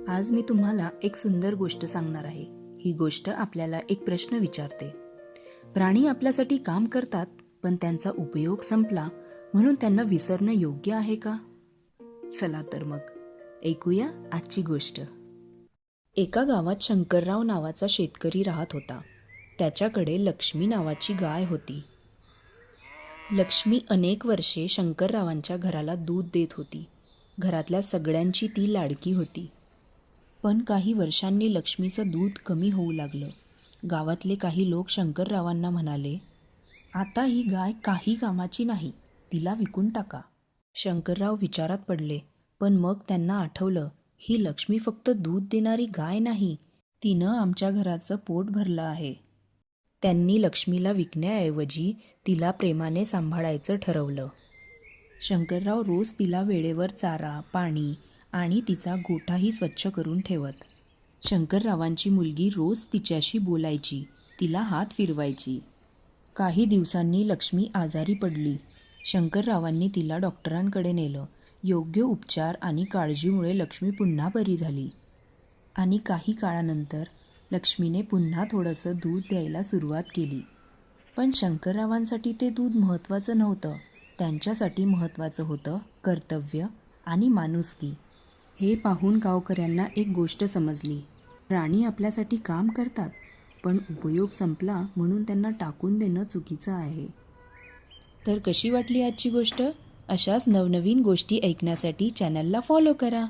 आज मी तुम्हाला एक सुंदर गोष्ट सांगणार आहे. ही गोष्ट आपल्याला एक प्रश्न विचारते. प्राणी आपल्यासाठी काम करतात, पण त्यांचा उपयोग संपला म्हणून त्यांना विसरणं योग्य आहे का? चला तर मग ऐकूया आजची गोष्ट. एका गावात शंकरराव नावाचा शेतकरी राहत होता. त्याच्याकडे लक्ष्मी नावाची गाय होती. लक्ष्मी अनेक वर्षे शंकररावांच्या घराला दूध देत होती. घरातल्या सगळ्यांची ती लाडकी होती. पण काही वर्षांनी लक्ष्मीचं दूध कमी होऊ लागलं. गावातले काही लोक शंकररावांना म्हणाले, आता ही गाय काही कामाची नाही, तिला विकून टाका. शंकरराव विचारात पडले, पण मग त्यांना आठवलं, ही लक्ष्मी फक्त दूध देणारी गाय नाही, तिनं आमच्या घराचं पोट भरलं आहे. त्यांनी लक्ष्मीला विकण्याऐवजी तिला प्रेमाने सांभाळायचं ठरवलं. शंकरराव रोज तिला वेळेवर चारा, पाणी आणि तिचा गोठाही स्वच्छ करून ठेवत. शंकररावांची मुलगी रोज तिच्याशी बोलायची, तिला हात फिरवायची. काही दिवसांनी लक्ष्मी आजारी पडली. शंकररावांनी तिला डॉक्टरांकडे नेलं. योग्य उपचार आणि काळजीमुळे लक्ष्मी पुन्हा बरी झाली. आणि काही काळानंतर लक्ष्मीने पुन्हा थोडंसं दूध द्यायला सुरुवात केली. पण शंकररावांसाठी ते दूध महत्त्वाचं नव्हतं. त्यांच्यासाठी महत्त्वाचं होतं कर्तव्य आणि माणुसकी. हे पाहून गावकऱ्यांना एक गोष्ट समजली. प्राणी आपल्यासाठी काम करतात, पण उपयोग संपला म्हणून त्यांना टाकून देणं चुकीचं आहे. तर कशी वाटली आजची गोष्ट? अशाच नवनवीन गोष्टी ऐकण्यासाठी चॅनलला फॉलो करा.